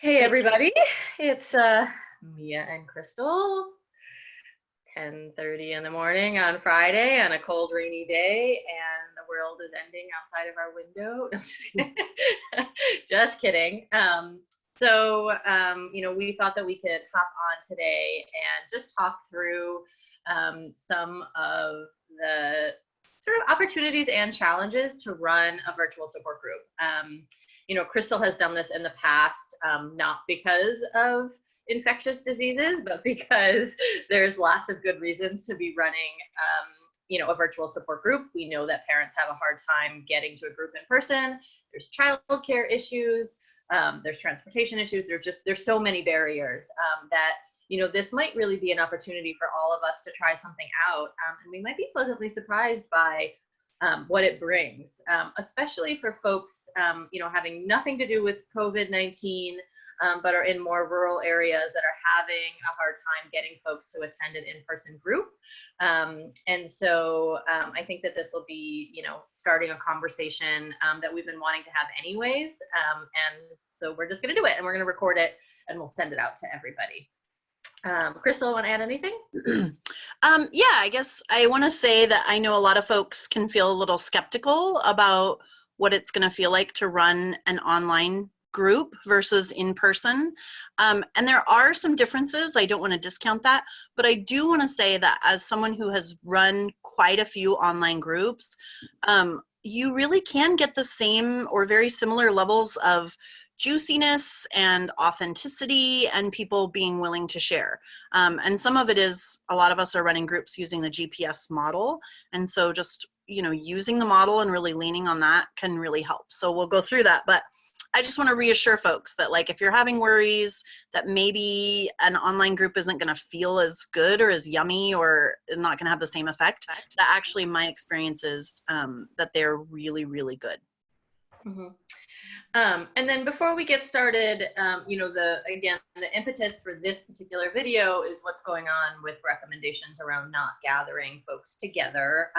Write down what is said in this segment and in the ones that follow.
Hey Hey. everybody, it's Mia and Crystal, 10:30 in the morning on Friday on a cold rainy day, and the world is ending outside of our window. No, I'm just kidding. Just kidding. We thought that we could hop on today and just talk through some of the sort of opportunities and challenges to run a virtual support group. Crystal has done this in the past, not because of infectious diseases, but because there's lots of good reasons to be running, a virtual support group. We know that parents have a hard time getting to a group in person. There's childcare issues. There's transportation issues. There's so many barriers that this might really be an opportunity for all of us to try something out, and we might be pleasantly surprised by what it brings, especially for folks, having nothing to do with COVID-19, but are in more rural areas that are having a hard time getting folks to attend an in-person group. I think that this will be, starting a conversation that we've been wanting to have anyways. And so we're just going to do it, and we're going to record it, and we'll send it out to everybody. Crystal, want to add anything? Yeah, I guess I want to say that I know a lot of folks can feel a little skeptical about what it's going to feel like to run an online group versus in person. And there are some differences. I don't want to discount that, but I do want to say that as someone who has run quite a few online groups, you really can get the same or very similar levels of juiciness and authenticity and people being willing to share. And some of it is, a lot of us are running groups using the GPS model. And so just, using the model and really leaning on that can really help. So we'll go through that. But I just want to reassure folks that, like, if you're having worries that maybe an online group isn't going to feel as good or as yummy or is not going to have the same effect, that actually my experience is that they're really, really good. Mm-hmm. And then before we get started, the impetus for this particular video is what's going on with recommendations around not gathering folks together.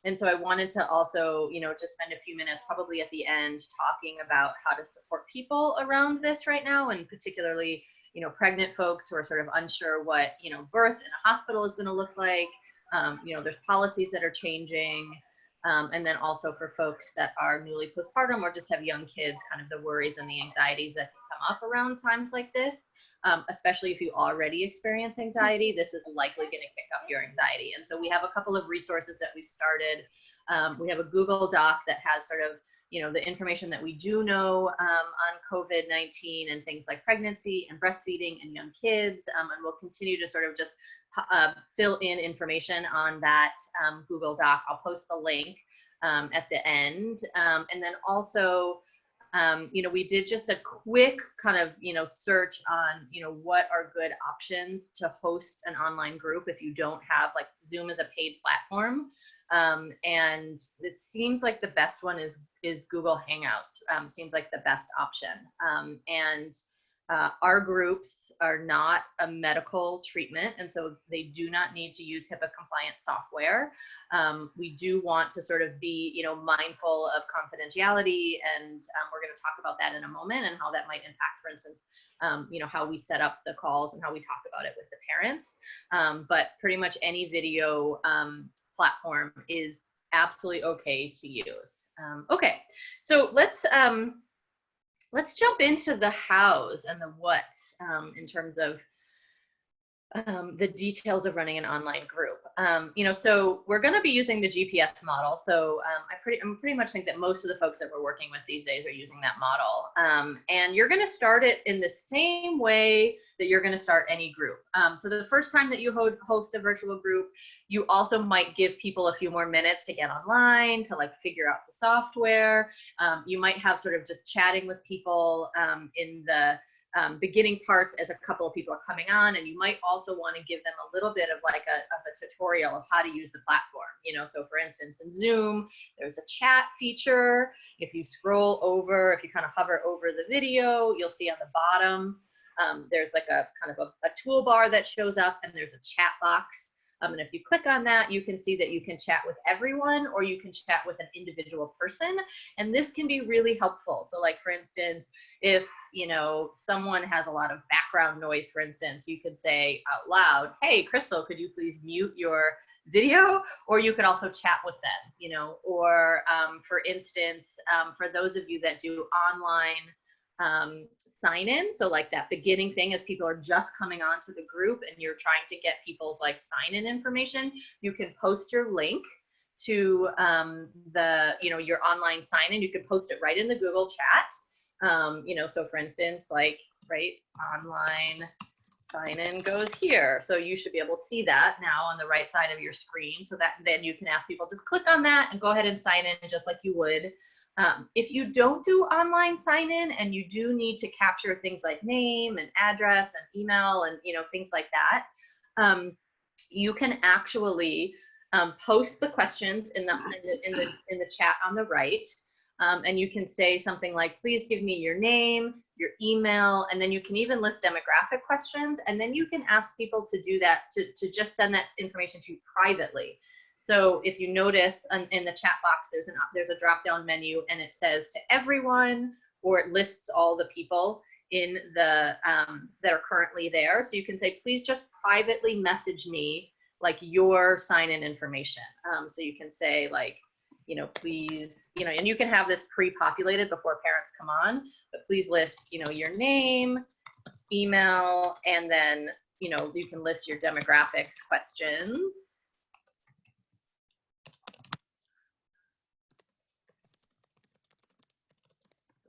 And so I wanted to also, just spend a few minutes probably at the end talking about how to support people around this right now, and particularly, pregnant folks who are sort of unsure what, birth in a hospital is going to look like. There's policies that are changing. And then also for folks that are newly postpartum or just have young kids, kind of the worries and the anxieties that can come up around times like this, especially if you already experience anxiety. This is likely going to kick up your anxiety. And so we have a couple of resources that we started. We have a Google Doc that has sort of, the information that we do know on COVID-19 and things like pregnancy and breastfeeding and young kids. And we'll continue to sort of just fill in information on that Google Doc. I'll post the link at the end. And then also, we did just a quick kind of, search on, what are good options to host an online group if you don't have, like, Zoom as a paid platform. And it seems like the best one is Google Hangouts. Seems like the best option. Our groups are not a medical treatment, and so they do not need to use HIPAA compliant software. We do want to sort of be, mindful of confidentiality, and we're going to talk about that in a moment and how that might impact, for instance, how we set up the calls and how we talk about it with the parents. But pretty much any video platform is absolutely okay to use. Okay, so let's jump into the hows and the whats in terms of the details of running an online group. So we're going to be using the GPS model. So I pretty much think that most of the folks that we're working with these days are using that model. And you're going to start it in the same way that you're going to start any group. So the first time that you host a virtual group, you also might give people a few more minutes to get online, to, like, figure out the software. You might have sort of just chatting with people in the beginning parts as a couple of people are coming on, and you might also want to give them a little bit of like a tutorial of how to use the platform. So for instance, in Zoom, there's a chat feature. If you scroll over, if you kind of hover over the video, you'll see on the bottom, there's like a kind of a toolbar that shows up, and there's a chat box. And if you click on that, you can see that you can chat with everyone or you can chat with an individual person. And this can be really helpful. So like, for instance, if, you know, someone has a lot of background noise, for instance, you could say out loud, hey, Crystal, could you please mute your video? Or you could also chat with them, you know, or for instance, for those of you that do online sign in, so like that beginning thing as people are just coming onto the group and you're trying to get people's like sign in information, you can post your link to the, you know, your online sign in. You can post it right in the Google chat. You know, so for instance, like, right, online sign in goes here. So you should be able to see that now on the right side of your screen, so that then you can ask people, just click on that and go ahead and sign in just like you would. If you don't do online sign in and you do need to capture things like name and address and email and, you know, things like that, you can actually post the questions in the chat on the right. And you can say something like, please give me your name, your email, and then you can even list demographic questions. And then you can ask people to do that, to just send that information to you privately. So if you notice in the chat box, there's a drop-down menu and it says to everyone, or it lists all the people in the that are currently there. So you can say, please just privately message me like your sign-in information. So you can say like, you know, please, you know, and you can have this pre-populated before parents come on, but please list, you know, your name, email, and then, you know, you can list your demographics questions.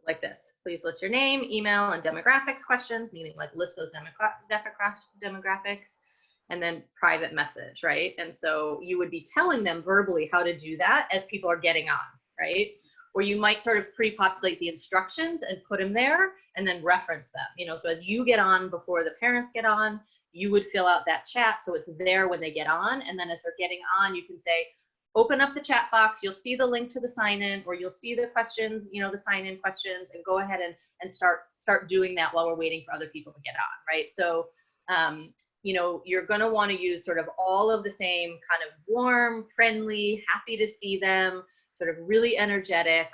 Like this, please list your name, email, and demographics questions, meaning like list those demographics, and then private message, right? And so you would be telling them verbally how to do that as people are getting on, right? Or you might sort of pre-populate the instructions and put them there and then reference them, you know, so as you get on before the parents get on, you would fill out that chat so it's there when they get on, and then as they're getting on, you can say, open up the chat box, you'll see the link to the sign-in, or you'll see the questions, you know, the sign-in questions, and go ahead and start doing that while we're waiting for other people to get on, right? So, you know, you're gonna wanna use sort of all of the same kind of warm, friendly, happy to see them, sort of really energetic,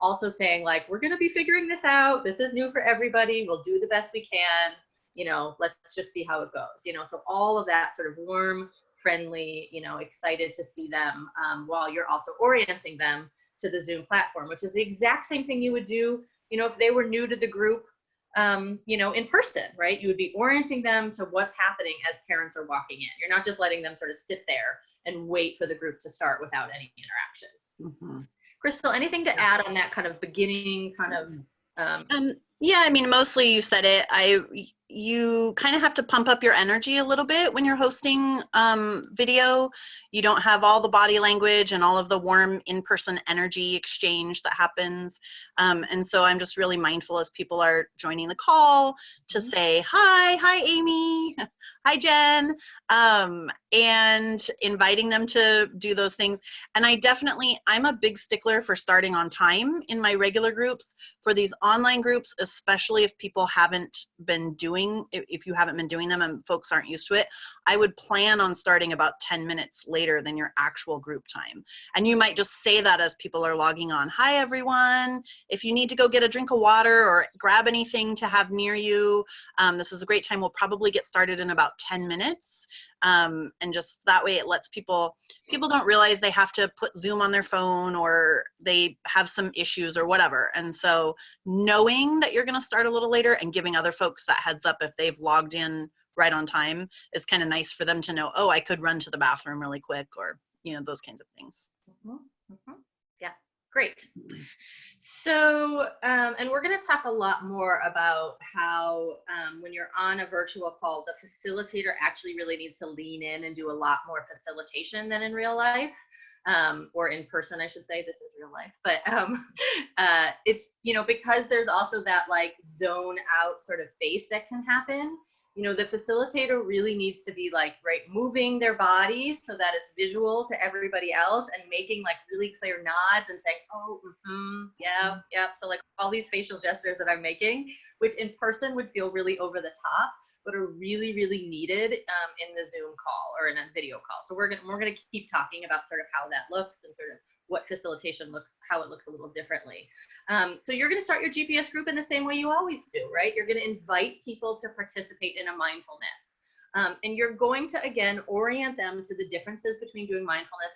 also saying like, we're gonna be figuring this out, this is new for everybody, we'll do the best we can, you know, let's just see how it goes, you know, so all of that sort of warm, friendly, you know, excited to see them, while you're also orienting them to the Zoom platform, which is the exact same thing you would do, you know, if they were new to the group, you know, in person, right? You would be orienting them to what's happening as parents are walking in. You're not just letting them sort of sit there and wait for the group to start without any interaction. Mm-hmm. Crystal, anything to add on that kind of beginning kind of? Yeah, I mean, mostly you said it. You kind of have to pump up your energy a little bit when you're hosting video. You don't have all the body language and all of the warm in-person energy exchange that happens. And so I'm just really mindful as people are joining the call to say, hi Amy, hi Jen, and inviting them to do those things. And I'm a big stickler for starting on time in my regular groups. For these online groups, especially if people haven't been doing, if you haven't been doing them and folks aren't used to it, I would plan on starting about 10 minutes later than your actual group time. And you might just say that as people are logging on. Hi, everyone. If you need to go get a drink of water or grab anything to have near you, this is a great time. We'll probably get started in about 10 minutes. And just that way it lets people don't realize they have to put Zoom on their phone or they have some issues or whatever. And so knowing that you're going to start a little later and giving other folks that heads up if they've logged in right on time is kind of nice for them to know, oh, I could run to the bathroom really quick, or, you know, those kinds of things. Yeah, great. So, and we're going to talk a lot more about how when you're on a virtual call, the facilitator actually really needs to lean in and do a lot more facilitation than in real life, or in person, I should say. This is real life, but it's, you know, because there's also that like zone out sort of face that can happen. You know, the facilitator really needs to be like, right, moving their body so that it's visual to everybody else and making like really clear nods and saying, oh, yeah, yeah. So like all these facial gestures that I'm making, which in person would feel really over the top. but are really, really needed in the Zoom call or in a video call. So we're gonna keep talking about sort of how that looks and sort of what facilitation looks, how it looks a little differently. So you're gonna start your GPS group in the same way you always do, right? You're gonna invite people to participate in a mindfulness. And you're going to, again, orient them to the differences between doing mindfulness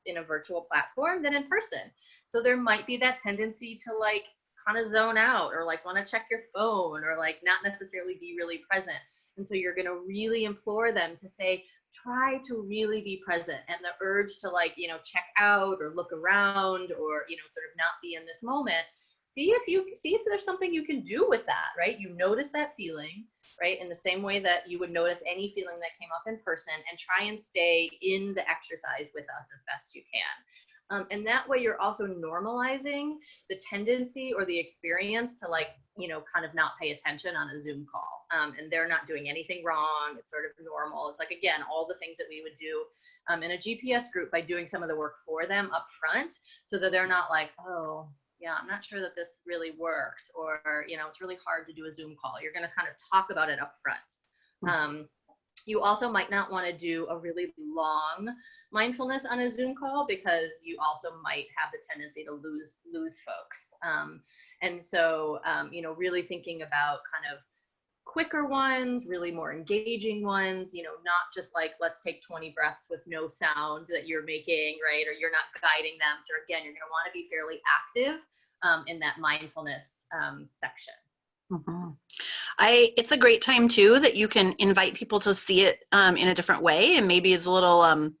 in a virtual platform than in person. So there might be that tendency to like kind of zone out or like want to check your phone or like not necessarily be really present. And so you're going to really implore them to say, try to really be present. And the urge to like, check out or look around or, sort of not be in this moment. See if there's something you can do with that, right? You notice that feeling, right? In the same way that you would notice any feeling that came up in person, and try and stay in the exercise with us as best you can. And that way you're also normalizing the tendency or the experience to like, kind of not pay attention on a Zoom call. And they're not doing anything wrong. It's sort of normal. It's like, again, all the things that we would do in a GPS group by doing some of the work for them up front, so that they're not like, oh, yeah, I'm not sure that this really worked, or, it's really hard to do a Zoom call. You're going to kind of talk about it up front. You also might not want to do a really long mindfulness on a Zoom call, because you also might have the tendency to lose folks. And so, really thinking about kind of quicker ones, really more engaging ones, not just like, let's take 20 breaths with no sound that you're making, right? Or you're not guiding them. So again, you're going to want to be fairly active in that mindfulness section. Mm-hmm. It's a great time too that you can invite people to see it in a different way, and maybe it's a little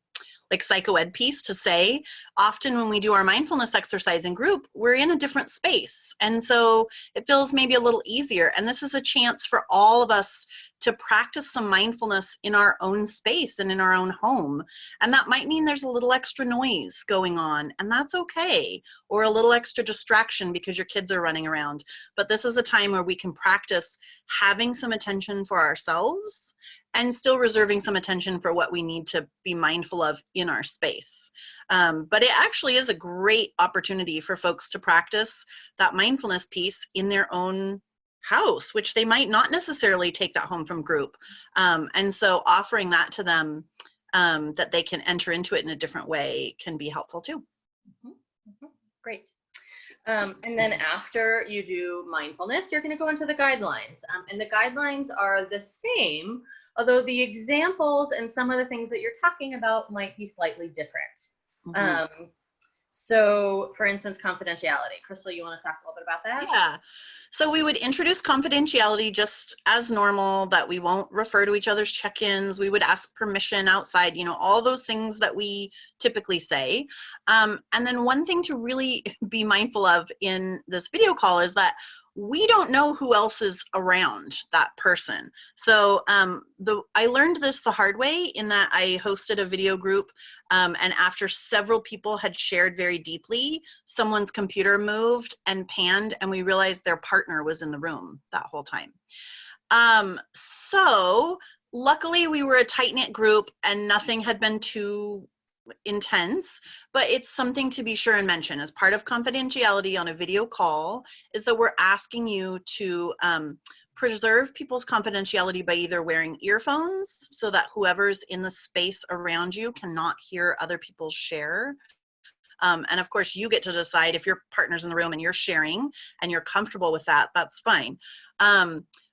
like psychoed piece to say, often when we do our mindfulness exercise in group, we're in a different space. And so it feels maybe a little easier. And this is a chance for all of us to practice some mindfulness in our own space and in our own home. And that might mean there's a little extra noise going on, and that's okay. Or a little extra distraction because your kids are running around. But this is a time where we can practice having some attention for ourselves and still reserving some attention for what we need to be mindful of in our space. But it actually is a great opportunity for folks to practice that mindfulness piece in their own house, which they might not necessarily take that home from group. And so offering that to them, that they can enter into it in a different way, can be helpful too. Mm-hmm. Mm-hmm. Great. And then after you do mindfulness, you're going to go into the guidelines. And the guidelines are the same, although the examples and some of the things that you're talking about might be slightly different. Mm-hmm. So for instance, confidentiality. Crystal, you want to talk a little bit about that? Yeah. So we would introduce confidentiality just as normal, that we won't refer to each other's check-ins. We would ask permission outside, all those things that we typically say. And then one thing to really be mindful of in this video call is that we don't know who else is around that person. So I learned this the hard way in that I hosted a video group, and after several people had shared very deeply, someone's computer moved and panned, and we realized their partner was in the room that whole time. So luckily we were a tight-knit group and nothing had been too intense, but it's something to be sure and mention as part of confidentiality on a video call, is that we're asking you to preserve people's confidentiality by either wearing earphones so that whoever's in the space around you cannot hear other people share. And of course, you get to decide if your partner's in the room and you're sharing and you're comfortable with that, that's fine.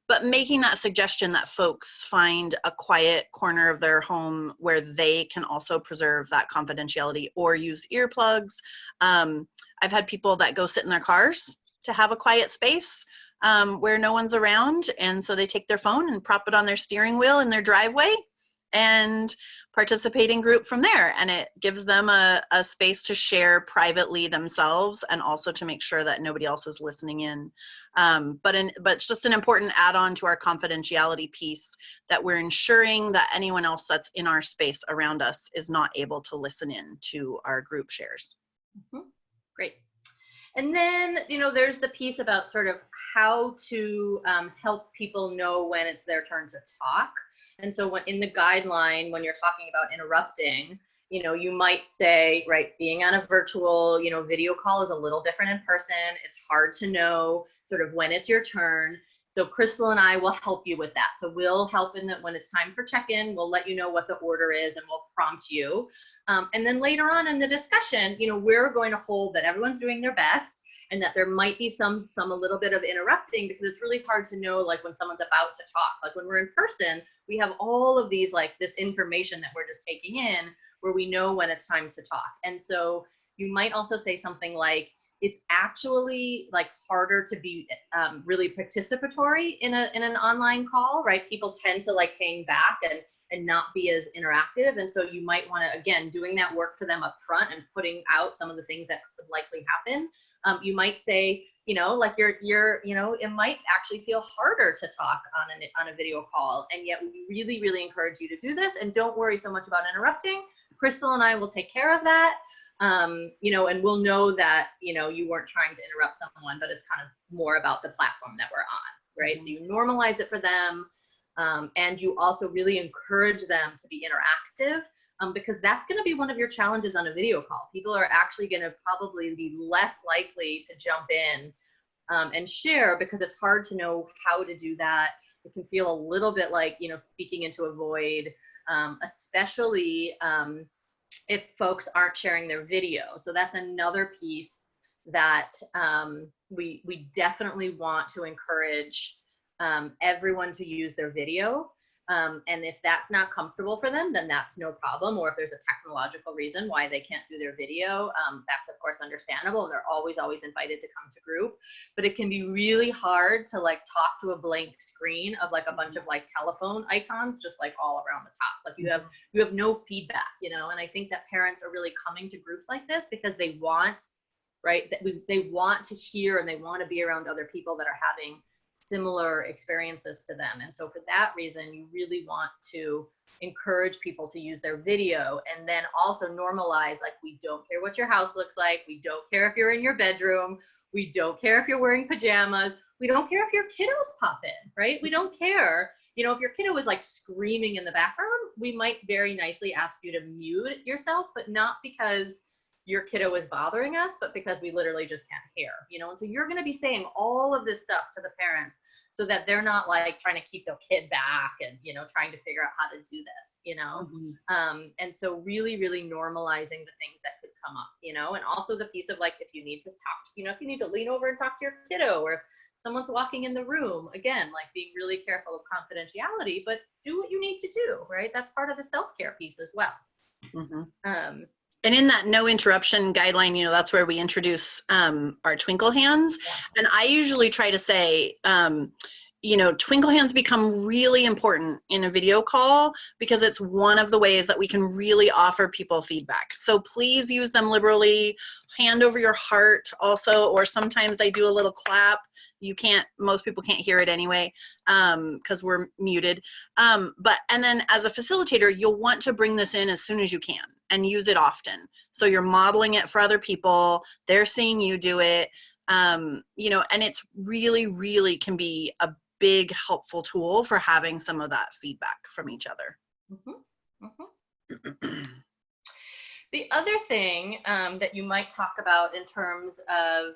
But making that suggestion that folks find a quiet corner of their home where they can also preserve that confidentiality or use earplugs. I've had people that go sit in their cars to have a quiet space where no one's around. And so they take their phone and prop it on their steering wheel in their driveway and participate in group from there. And it gives them a space to share privately themselves and also to make sure that nobody else is listening in. But it's just an important add-on to our confidentiality piece, that we're ensuring that anyone else that's in our space around us is not able to listen in to our group shares. Mm-hmm. Great. And then, there's the piece about sort of how to help people know when it's their turn to talk. And so in the guideline, when you're talking about interrupting, you might say, right, being on a virtual, video call is a little different in person. It's hard to know sort of when it's your turn. So Crystal and I will help you with that. So we'll help in that when it's time for check-in, we'll let you know what the order is and we'll prompt you. And then later on in the discussion, you know, we're going to hold that everyone's doing their best and that there might be some a little bit of interrupting, because it's really hard to know, like when someone's about to talk. Like when we're in person, we have all of these, like this information that we're just taking in, where we know when it's time to talk. And so you might also say something like, it's actually like harder to be really participatory in an online call, right? People tend to like hang back and not be as interactive. And so you might want to, again, doing that work for them up front and putting out some of the things that could likely happen. You might say, you know, like you're, you know, it might actually feel harder to talk on a video call. And yet we really, really encourage you to do this. And don't worry so much about interrupting. Crystal and I will take care of that. You know, and we'll know that, you know, you weren't trying to interrupt someone, but it's kind of more about the platform that we're on, right? So you normalize it for them, and you also really encourage them to be interactive, because that's going to be one of your challenges on a video call. People are actually going to probably be less likely to jump in and share, because it's hard to know how to do that. It can feel a little bit like, you know, speaking into a void, especially if folks aren't sharing their video. So that's another piece that we definitely want to encourage everyone to use their video. And if that's not comfortable for them, then that's no problem. Or if there's a technological reason why they can't do their video, that's of course understandable. And they're always invited to come to group. But it can be really hard to like talk to a blank screen of like a bunch of like telephone icons, just like all around the top. Like you have no feedback, you know. And I think that parents are really coming to groups like this because they want, right, that they want to hear and they want to be around other people that are having similar experiences to them. And so for that reason, you really want to encourage people to use their video, and then also normalize, like, we don't care what your house looks like. We don't care if you're in your bedroom. We don't care if you're wearing pajamas. We don't care if your kiddos pop in, right? We don't care. You know, if your kiddo is like screaming in the background, we might very nicely ask you to mute yourself, but not because your kiddo is bothering us, but because we literally just can't hear, you know? And so you're going to be saying all of this stuff to the parents so that they're not like trying to keep their kid back and, you know, trying to figure out how to do this, you know? And so really, really normalizing the things that could come up, you know? And also the piece of like, if you need to talk, you know, if you need to lean over and talk to your kiddo, or if someone's walking in the room, again, like being really careful of confidentiality, but do what you need to do, right? That's part of the self-care piece as well. And in that no interruption guideline, you know, that's where we introduce our twinkle hands. Yeah. And I usually try to say, you know, twinkle hands become really important in a video call because it's one of the ways that we can really offer people feedback. So please use them liberally. Hand over your heart also, or sometimes I do a little clap. You can't, most people can't hear it anyway because we're muted. And then as a facilitator, you'll want to bring this in as soon as you can and use it often. So you're modeling it for other people. They're seeing you do it, you know, and it's really, really can be a big helpful tool for having some of that feedback from each other. The other thing that you might talk about in terms of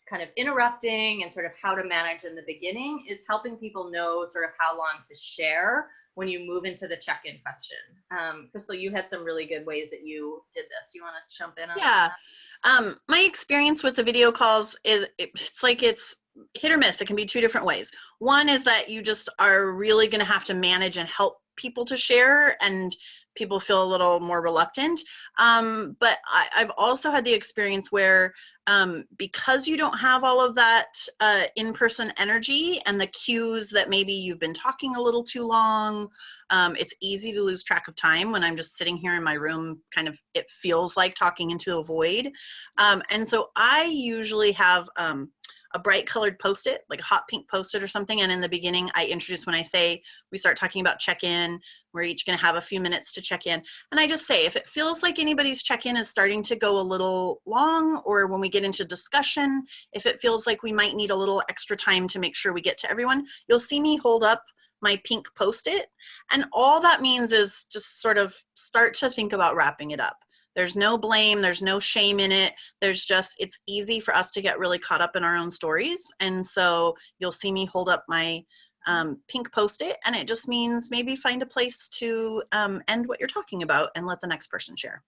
kind of interrupting and sort of how to manage in the beginning is helping people know sort of how long to share when you move into the check-in question. Crystal, you had some really good ways that you did this. Do you want to jump in on that? My experience with the video calls is it's like it's hit or miss. It can be two different ways. One is that you just are really going to have to manage and help people to share, and people feel a little more reluctant. But I've also had the experience where because you don't have all of that in-person energy and the cues that maybe you've been talking a little too long, it's easy to lose track of time when I'm just sitting here in my room, kind of, it feels like talking into a void. And so I usually have a bright colored Post-it, like a hot pink Post-it or something. And in the beginning, I introduce, when I say we start talking about check-in, we're each going to have a few minutes to check in. And I just say, if it feels like anybody's check-in is starting to go a little long, or when we get into discussion, if it feels like we might need a little extra time to make sure we get to everyone, you'll see me hold up my pink Post-it. And all that means is just sort of start to think about wrapping it up. There's no blame, there's no shame in it. There's just, it's easy for us to get really caught up in our own stories. And so you'll see me hold up my pink Post-it, and it just means maybe find a place to end what you're talking about and let the next person share.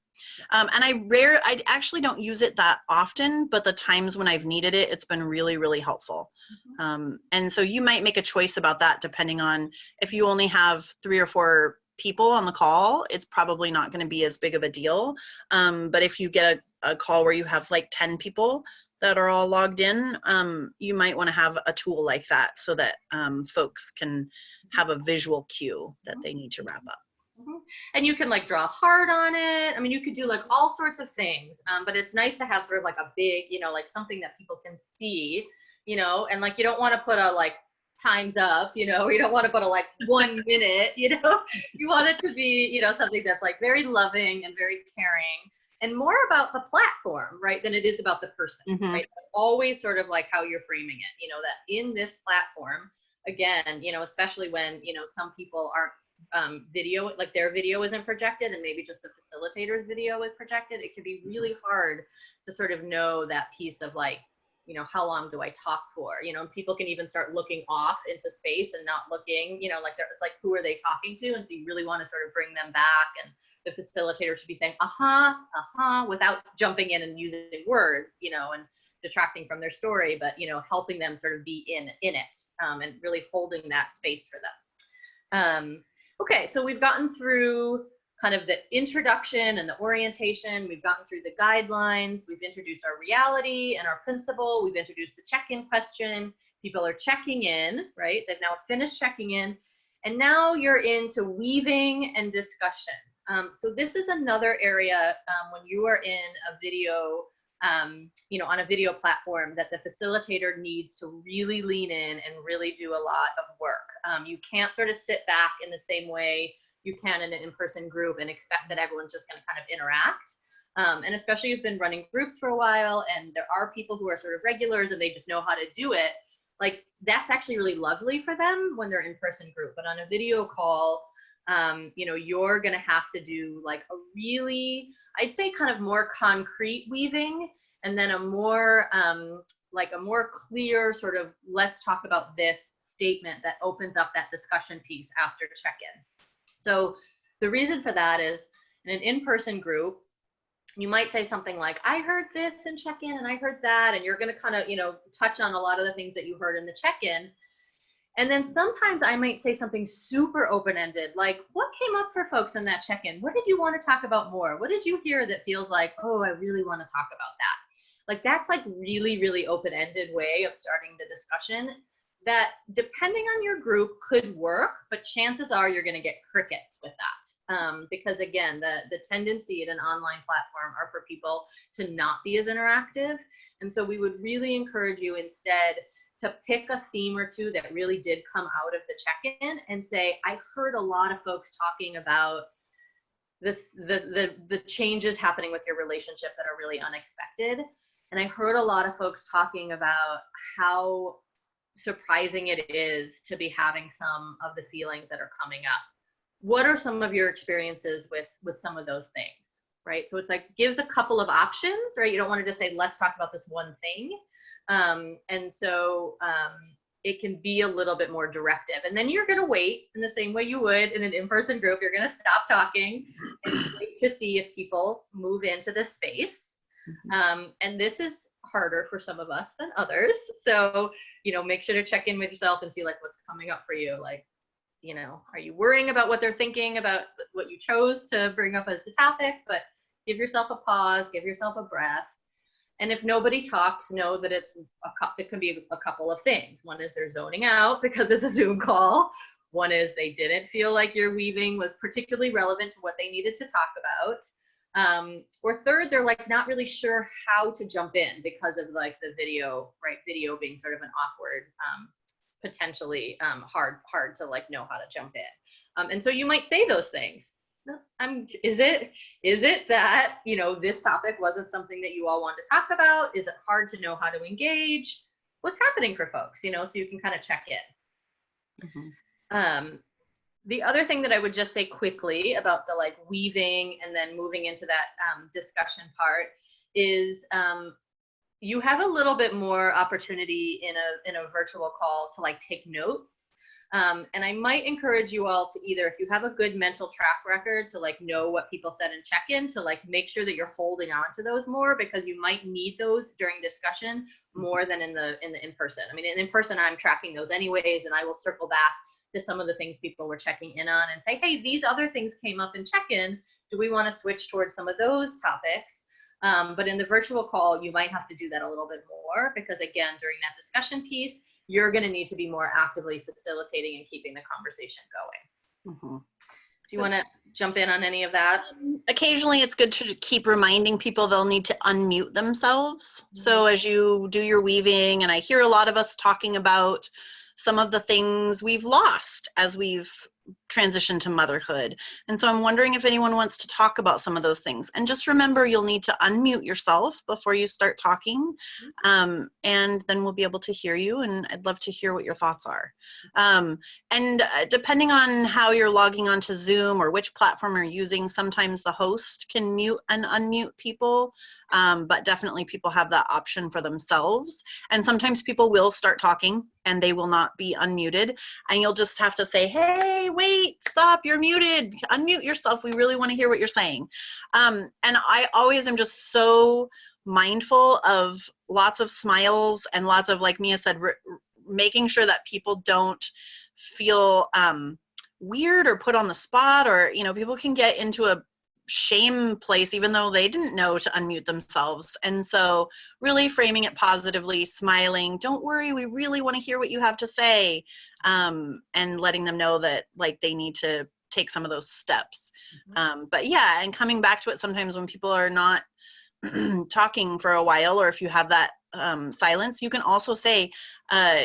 And I actually don't use it that often, but the times when I've needed it, it's been really, really helpful. And so you might make a choice about that depending on if you only have 3 or 4 people on the call, it's probably not going to be as big of a deal. But if you get a call where you have like 10 people that are all logged in, you might want to have a tool like that so that folks can have a visual cue that they need to wrap up. And you can like draw a heart on it. I mean, you could do like all sorts of things, but it's nice to have sort of like a big, you know, like something that people can see, you know, and like you don't want to put a like time's up, you know, you don't want to put a like 1 minute, you know, you want it to be, you know, something that's like very loving and very caring and more about the platform, right, than it is about the person, right? That's always sort of like how you're framing it, you know, that in this platform, again, you know, especially when, you know, some people aren't video, like their video isn't projected and maybe just the facilitator's video is projected, it can be really hard to sort of know that piece of like, you know, how long do I talk for? You know, and people can even start looking off into space and not looking, you know, like it's like, who are they talking to? And so you really want to sort of bring them back, and the facilitator should be saying, without jumping in and using words, you know, and detracting from their story, but, you know, helping them sort of be in it, and really holding that space for them. Okay, so we've gotten through kind of the introduction and the orientation. We've gotten through the guidelines. We've introduced our reality and our principle. We've introduced the check-in question. People are checking in, right? They've now finished checking in. And now you're into weaving and discussion. So this is another area when you are in a video, you know, on a video platform, that the facilitator needs to really lean in and really do a lot of work. You can't sort of sit back in the same way you can in an in-person group and expect that everyone's just going to kind of interact. And especially if you've been running groups for a while and there are people who are sort of regulars and they just know how to do it, like that's actually really lovely for them when they're in-person group. But on a video call, you know, you're going to have to do like a really, I'd say kind of more concrete weaving, and then a more like a more clear sort of let's talk about this statement that opens up that discussion piece after check-in. So the reason for that is in an in-person group, you might say something like, I heard this in check-in and I heard that, and you're going to kind of, you know, touch on a lot of the things that you heard in the check-in. And then sometimes I might say something super open-ended, like, what came up for folks in that check-in? What did you want to talk about more? What did you hear that feels like, oh, I really want to talk about that? Like, that's like really, really open-ended way of starting the discussion that, depending on your group, could work, but chances are you're going to get crickets with that. Because again, the tendency at an online platform are for people to not be as interactive. And so we would really encourage you instead to pick a theme or two that really did come out of the check-in and say, I heard a lot of folks talking about the changes happening with your relationship that are really unexpected. And I heard a lot of folks talking about how surprising it is to be having some of the feelings that are coming up. What are some of your experiences with some of those things, right? So it's like, gives a couple of options, right? You don't want to just say, let's talk about this one thing. And so it can be a little bit more directive. And then you're going to wait in the same way you would in an in-person group. You're going to stop talking and wait to see if people move into the space. And this is harder for some of us than others. So, you know, make sure to check in with yourself and see like what's coming up for you. Like, you know, are you worrying about what they're thinking about what you chose to bring up as the topic? But give yourself a pause, give yourself a breath. And if nobody talks, know that it can be a couple of things. One is they're zoning out because it's a Zoom call. One is they didn't feel like your weaving was particularly relevant to what they needed to talk about. Or third, they're like not really sure how to jump in because of like the video, right? Video being sort of an awkward, potentially hard to like know how to jump in. And so you might say those things. Is it that, you know, this topic wasn't something that you all want to talk about? Is it hard to know how to engage? What's happening for folks, you know, so you can kind of check in. The other thing that I would just say quickly about the like weaving and then moving into that discussion part is you have a little bit more opportunity in a virtual call to like take notes. And I might encourage you all to either, if you have a good mental track record to like know what people said in check-in, to like make sure that you're holding on to those more, because you might need those during discussion more than in the in-person. I mean, in person, I'm tracking those anyways, and I will circle back to some of the things people were checking in on and say, hey, these other things came up in check-in. Do we want to switch towards some of those topics? But in the virtual call, you might have to do that a little bit more, because again, during that discussion piece, you're going to need to be more actively facilitating and keeping the conversation going. Mm-hmm. Do you want to jump in on any of that? Occasionally, it's good to keep reminding people they'll need to unmute themselves. Mm-hmm. So as you do your weaving, and I hear a lot of us talking about some of the things we've lost as we've transitioned to motherhood. And so I'm wondering if anyone wants to talk about some of those things. And just remember, you'll need to unmute yourself before you start talking. And then we'll be able to hear you. And I'd love to hear what your thoughts are. And depending on how you're logging onto Zoom or which platform you're using, sometimes the host can mute and unmute people. But definitely people have that option for themselves. And sometimes people will start talking and they will not be unmuted. And you'll just have to say, hey, wait, stop, you're muted. Unmute yourself. We really want to hear what you're saying. And I always am just so mindful of lots of smiles and lots of, like Mia said, making sure that people don't feel weird or put on the spot, or, you know, people can get into a shame place even though they didn't know to unmute themselves. And so really framing it positively, smiling, don't worry, we really want to hear what you have to say, and letting them know that like they need to take some of those steps. But yeah, and coming back to it sometimes when people are not talking for a while, or if you have that silence, you can also say,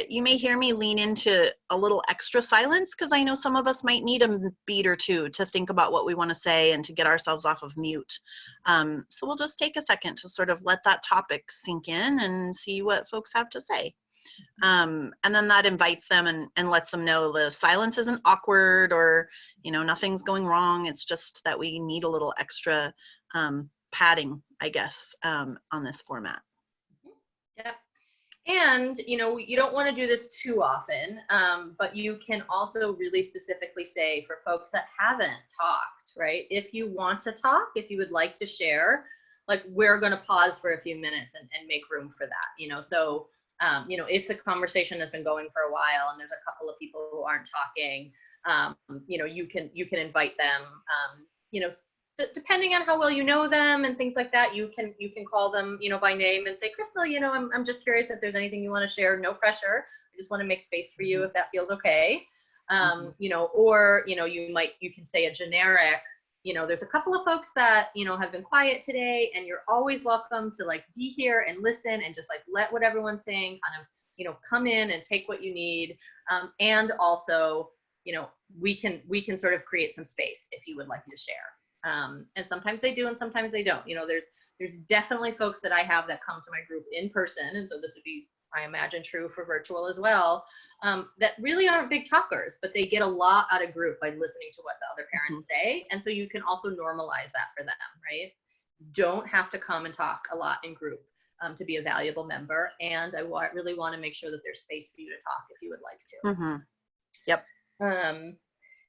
you may hear me lean into a little extra silence, because I know some of us might need a beat or two to think about what we want to say and to get ourselves off of mute. So we'll just take a second to sort of let that topic sink in and see what folks have to say. And then that invites them and lets them know the silence isn't awkward, or, you know, nothing's going wrong. It's just that we need a little extra padding, I guess, on this format. Yeah. And, you know, you don't want to do this too often, but you can also really specifically say for folks that haven't talked, right? If you want to talk, if you would like to share, like, we're going to pause for a few minutes and make room for that, you know? So, you know, if the conversation has been going for a while and there's a couple of people who aren't talking, you know, you can invite them, you know, depending on how well you know them and things like that, you can call them, you know, by name and say, Crystal, you know, I'm just curious if there's anything you want to share. No pressure. I just want to make space for you if that feels okay. You know, or, you know, you can say a generic, you know, there's a couple of folks that, you know, have been quiet today, and you're always welcome to like be here and listen and just like let what everyone's saying kind of, you know, come in and take what you need. And also, you know, we can sort of create some space if you would like to share. And sometimes they do and sometimes they don't. You know, there's definitely folks that I have that come to my group in person, and so this would be, I imagine, true for virtual as well, that really aren't big talkers, but they get a lot out of group by listening to what the other parents say. And so you can also normalize that for them, right? Don't have to come and talk a lot in group to be a valuable member. And I really want to make sure that there's space for you to talk if you would like to. Yep.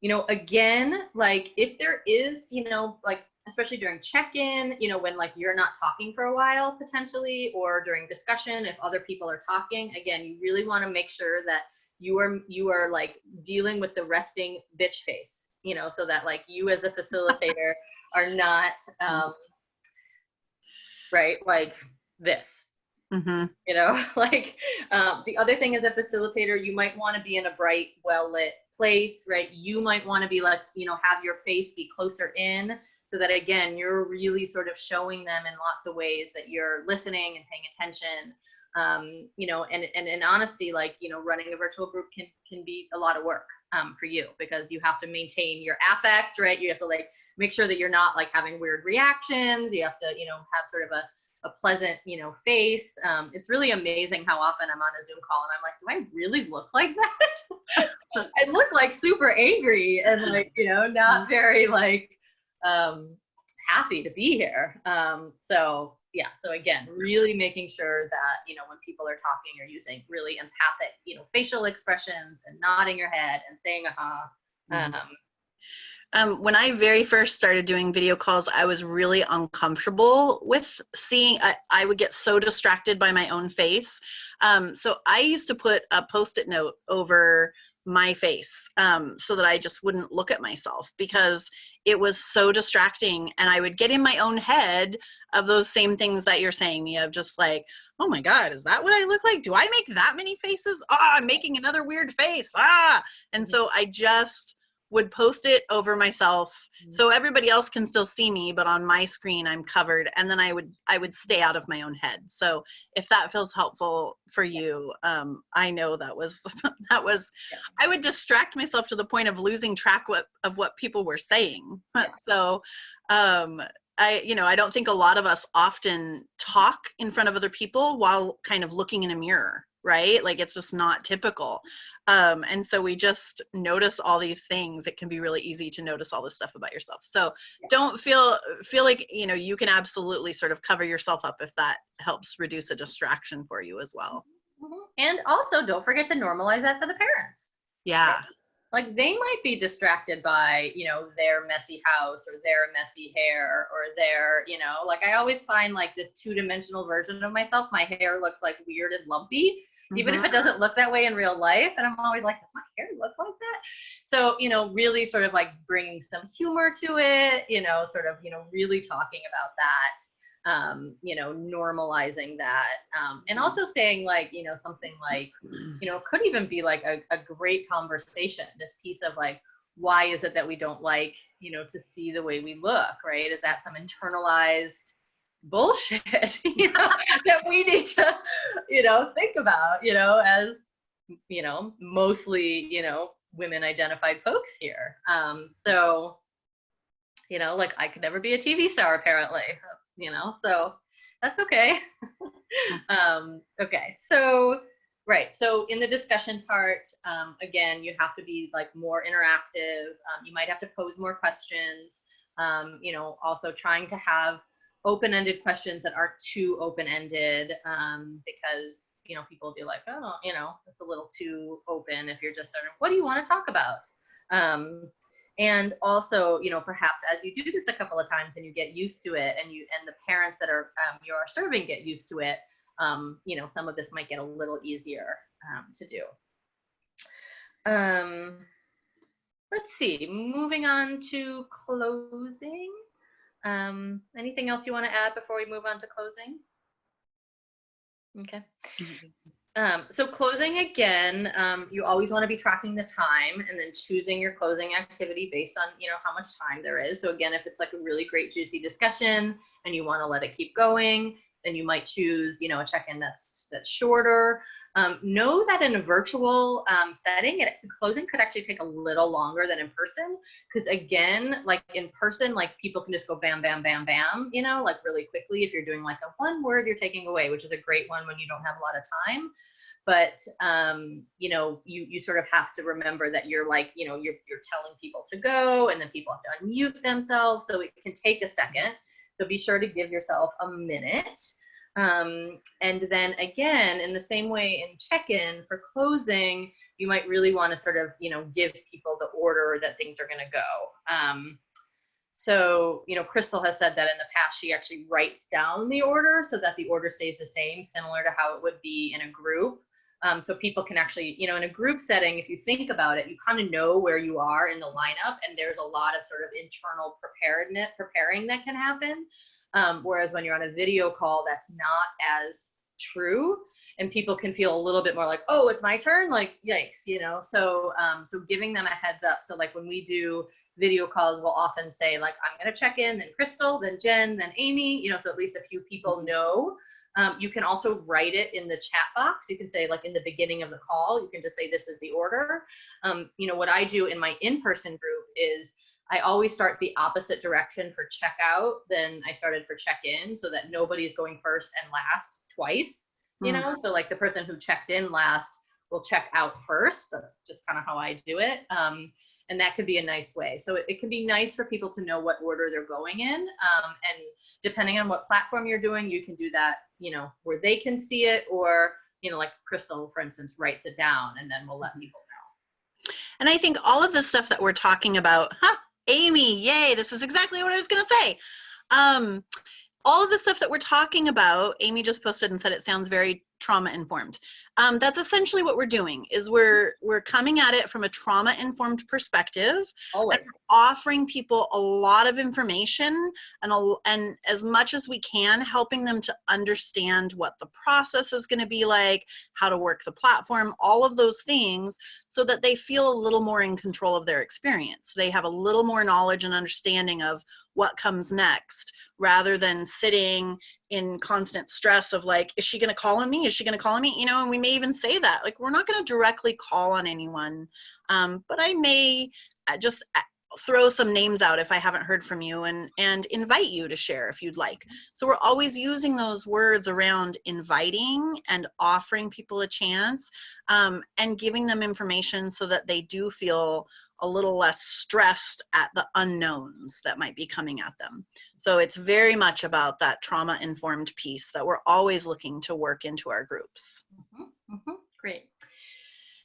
You know, again, like if there is, you know, like especially during check-in, you know, when like you're not talking for a while potentially, or during discussion, if other people are talking, again, you really want to make sure that you are like dealing with the resting bitch face, you know, so that like you as a facilitator are not, right, like this. You know, like the other thing as a facilitator, you might want to be in a bright, well-lit place, right? You might want to be like, you know, have your face be closer in, so that again, you're really sort of showing them in lots of ways that you're listening and paying attention. You know, and in honesty, like, you know, running a virtual group can be a lot of work for you, because you have to maintain your affect, right? You have to like make sure that you're not like having weird reactions. You have to, you know, have sort of a a pleasant, face. It's really amazing how often I'm on a Zoom call and I'm like, do I really look like that? I look like super angry and like, not very like happy to be here. So yeah, so again, really making sure that, when people are talking, you're using really empathic, facial expressions and nodding your head and saying, when I very first started doing video calls, I was really uncomfortable with seeing, I would get so distracted by my own face. So I used to put a Post-it note over my face so that I just wouldn't look at myself, because it was so distracting, and I would get in my own head of those same things that you're saying, Mia, of just like, oh my God, is that what I look like? Do I make that many faces? I'm making another weird face. And so I just would post it over myself so everybody else can still see me, but on my screen I'm covered, and then I would stay out of my own head. So if that feels helpful for you, I know that was I would distract myself to the point of losing track of what people were saying. So I don't think a lot of us often talk in front of other people while kind of looking in a mirror, right? Like, it's just not typical. And so we just notice all these things. It can be really easy to notice all this stuff about yourself. So don't feel like, you can absolutely sort of cover yourself up if that helps reduce a distraction for you as well. And also don't forget to normalize that for the parents. Yeah. Right? Like, they might be distracted by, their messy house or their messy hair or their, like, I always find like this two-dimensional version of myself. My hair looks like weird and lumpy, even if it doesn't look that way in real life. And I'm always like, does my hair look like that? So, really sort of like bringing some humor to it, sort of, really talking about that. Normalizing that, and also saying like, something like, could even be like a great conversation, this piece of like, why is it that we don't like, to see the way we look, right? Is that some internalized bullshit, that we need to, think about, as, mostly, women identified folks here. So, like, I could never be a TV star apparently, so that's okay. Okay, so, right, so in the discussion part, again, you have to be like more interactive. You might have to pose more questions, also trying to have open-ended questions that aren't too open-ended, because, people will be like, oh, it's a little too open if you're just starting, what do you want to talk about? And also, perhaps as you do this a couple of times and you get used to it, and the parents that are you are serving get used to it, some of this might get a little easier to do. Let's see, moving on to closing. Anything else you want to add before we move on to closing? Okay. So closing, again, you always want to be tracking the time and then choosing your closing activity based on, how much time there is. So again, if it's like a really great juicy discussion and you want to let it keep going, then you might choose, a check-in that's shorter. Know that in a virtual setting, closing could actually take a little longer than in person, because again, like in person, like people can just go bam, bam, bam, bam, like really quickly if you're doing like a one word you're taking away, which is a great one when you don't have a lot of time. But, you sort of have to remember that you're like, you're telling people to go, and then people have to unmute themselves. So it can take a second. So be sure to give yourself a minute. And then again, in the same way in check-in for closing, you might really want to sort of, give people the order that things are going to go. So, Crystal has said that in the past, she actually writes down the order so that the order stays the same, similar to how it would be in a group. So people can actually, in a group setting, if you think about it, you kind of know where you are in the lineup, and there's a lot of sort of internal preparing that can happen. Whereas when you're on a video call, that's not as true, and people can feel a little bit more like, oh, it's my turn, like, yikes, so giving them a heads up. So like when we do video calls, we'll often say like, I'm going to check in, then Crystal, then Jen, then Amy, so at least a few people know. You can also write it in the chat box. You can say like in the beginning of the call, you can just say, this is the order. What I do in my in-person group is I always start the opposite direction for checkout than I started for check-in, so that nobody's going first and last twice, you know? So like the person who checked in last will check out first. That's just kind of how I do it. And that could be a nice way. So it can be nice for people to know what order they're going in. And depending on what platform you're doing, you can do that, you know, where they can see it, or, you know, like Crystal, for instance, writes it down, and then we'll let people know. And I think all of the stuff that we're talking about, Amy, yay, this is exactly what I was going to say. All of the stuff that we're talking about, Amy just posted and said it sounds very trauma-informed. That's essentially what we're doing, is we're coming at it from a trauma-informed perspective. Always. And offering people a lot of information and as much as we can, helping them to understand what the process is going to be like, how to work the platform, all of those things, so that they feel a little more in control of their experience. They have a little more knowledge and understanding of what comes next, rather than sitting in constant stress of like, is she going to call on me? Is she going to call on me? You know, and we may even say that, like, we're not going to directly call on anyone, but I may just throw some names out if I haven't heard from you, and invite you to share if you'd like. So we're always using those words around inviting and offering people a chance, and giving them information so that they do feel a little less stressed at the unknowns that might be coming at them. So it's very much about that trauma-informed piece that we're always looking to work into our groups. Great.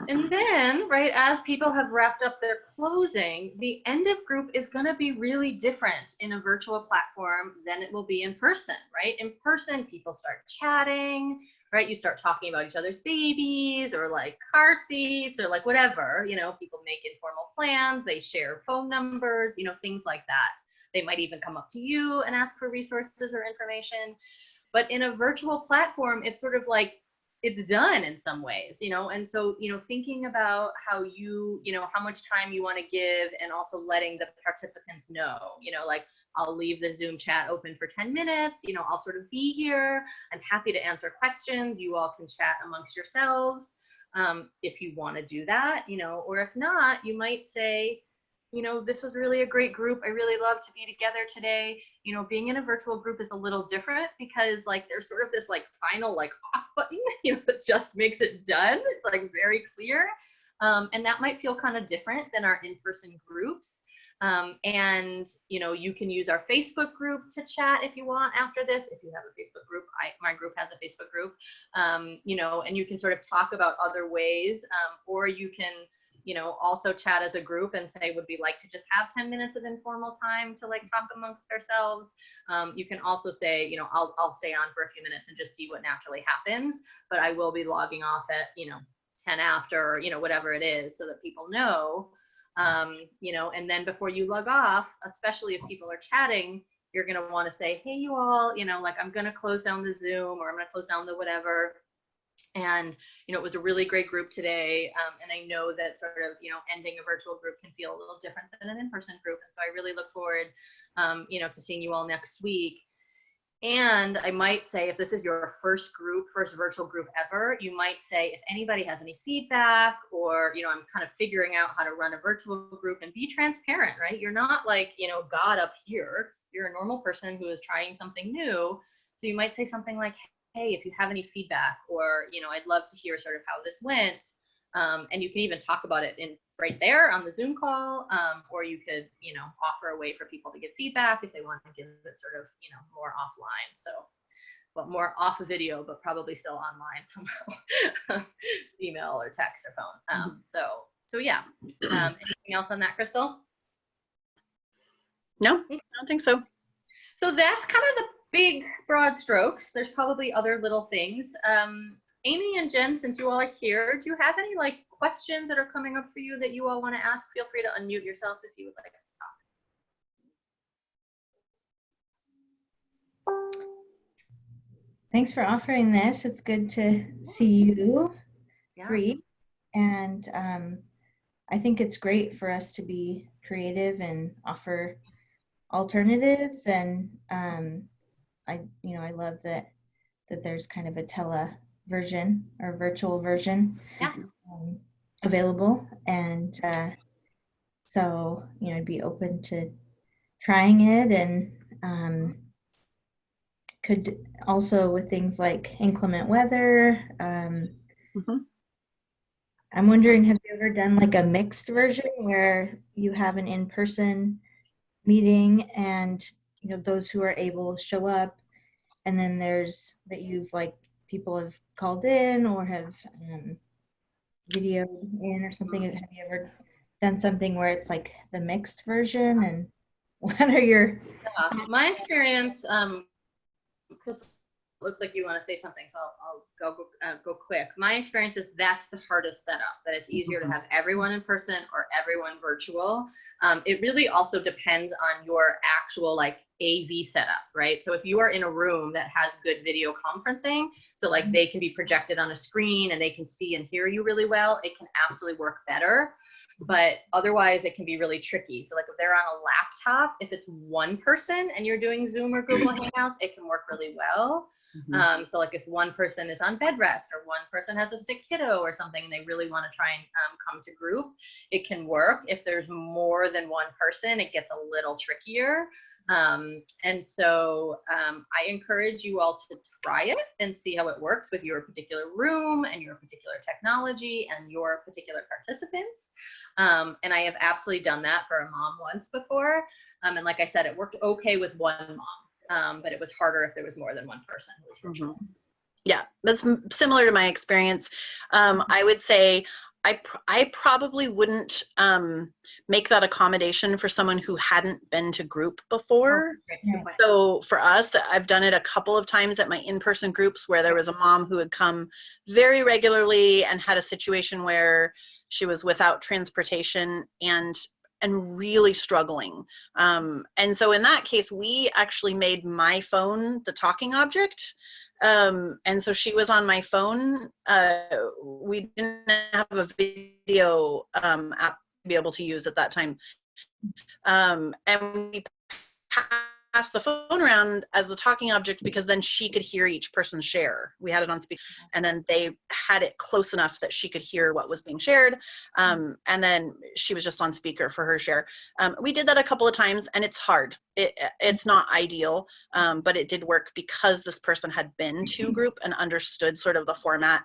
And then, right, as people have wrapped up their closing, the end of group is going to be really different in a virtual platform than it will be in person, right? In person, people start chatting, right? You start talking about each other's babies, or like car seats, or like whatever, you know, people make informal plans, they share phone numbers, you know, things like that. They might even come up to you and ask for resources or information. But in a virtual platform, it's sort of like, it's done in some ways, you know? And so, you know, thinking about how you know, how much time you want to give, and also letting the participants know, you know, like, I'll leave the Zoom chat open for 10 minutes, you know, I'll sort of be here. I'm happy to answer questions. You all can chat amongst yourselves, if you want to do that, you know, or if not, you might say, you know, this was really a great group. I really love to be together today. You know, being in a virtual group is a little different, because like there's sort of this like final like off button, you know, that just makes it done. It's like very clear. And that might feel kind of different than our in-person groups. And, you know, you can use our Facebook group to chat if you want after this. If you have a Facebook group, my group has a Facebook group, you know, and you can sort of talk about other ways, or you can, you know, also chat as a group and say, would we like to just have 10 minutes of informal time to like talk amongst ourselves? You can also say, you know, I'll stay on for a few minutes and just see what naturally happens, but I will be logging off at, you know, 10 after, or, you know, whatever it is, so that people know, you know. And then before you log off, especially if people are chatting, you're going to want to say, hey, you all, you know, like, I'm going to close down the Zoom, or I'm going to close down the whatever. And, you know, it was a really great group today. And I know that sort of, you know, ending a virtual group can feel a little different than an in-person group. And so I really look forward, you know, to seeing you all next week. And I might say, if this is your first virtual group ever, you might say, if anybody has any feedback, or, you know, I'm kind of figuring out how to run a virtual group, and be transparent, right? You're not like, you know, God up here. You're a normal person who is trying something new. So you might say something like, hey, if you have any feedback, or, you know, I'd love to hear sort of how this went. And you can even talk about it right there on the Zoom call, or you could, you know, offer a way for people to give feedback if they want to give it sort of, you know, more offline. So, but more off of video, but probably still online somehow, email or text or phone. So yeah. Anything else on that, Crystal? No, I don't think so. So that's kind of the big broad strokes. There's probably other little things. Amy and Jen, since you all are here, do you have any like questions that are coming up for you that you all want to ask? Feel free to unmute yourself if you would like to talk. Thanks for offering this. It's good to see you three. And I think it's great for us to be creative and offer alternatives. And I love that there's kind of a tele version or virtual version available. And So, I'd be open to trying it, and could also with things like inclement weather. Mhm. I'm wondering, have you ever done like a mixed version where you have an in-person meeting and those who are able show up, and then there's that you've like people have called in or have videoed in or something? Have you ever done something where it's like the mixed version, and what are your My experience, Chris, looks like you want to say something, so I'll go quick. My experience is that's the hardest setup, that it's easier to have everyone in person or everyone virtual. It really also depends on your actual like AV setup, right? So if you are in a room that has good video conferencing, so like they can be projected on a screen and they can see and hear you really well, it can absolutely work better. But otherwise it can be really tricky. So like if they're on a laptop, if it's one person and you're doing Zoom or Google Hangouts, it can work really well. So like if one person is on bed rest or one person has a sick kiddo or something and they really want to try and come to group, it can work. If there's more than one person, it gets a little trickier. And so I encourage you all to try it and see how it works with your particular room and your particular technology and your particular participants. And I have absolutely done that for a mom once before. And like I said, it worked okay with one mom, but it was harder if there was more than one person who was virtual. Yeah, that's similar to my experience. I would say I probably wouldn't make that accommodation for someone who hadn't been to group before. So for us, I've done it a couple of times at my in-person groups where there was a mom who had come very regularly and had a situation where she was without transportation and really struggling. And so in that case, we actually made my phone the talking object. And so she was on my phone. We didn't have a video app to be able to use at that time. And we passed the phone around as the talking object because then she could hear each person share. We had it on speaker, and then they had it close enough that she could hear what was being shared. And then she was just on speaker for her share. We did that a couple of times, and it's hard. It's not ideal, but it did work because this person had been to group and understood sort of the format.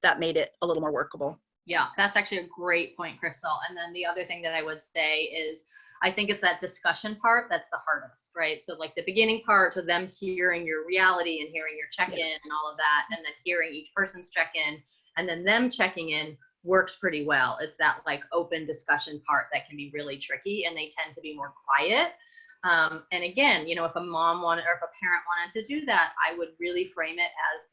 That made it a little more workable. Yeah, that's actually a great point, Crystal. And then the other thing that I would say is, I think it's that discussion part that's the hardest, right? So like the beginning part, so them hearing your reality and hearing your check-in and all of that, and then hearing each person's check-in, and then them checking in works pretty well. It's that like open discussion part that can be really tricky, and they tend to be more quiet. And again, if a mom wanted, or if a parent wanted to do that, I would really frame it as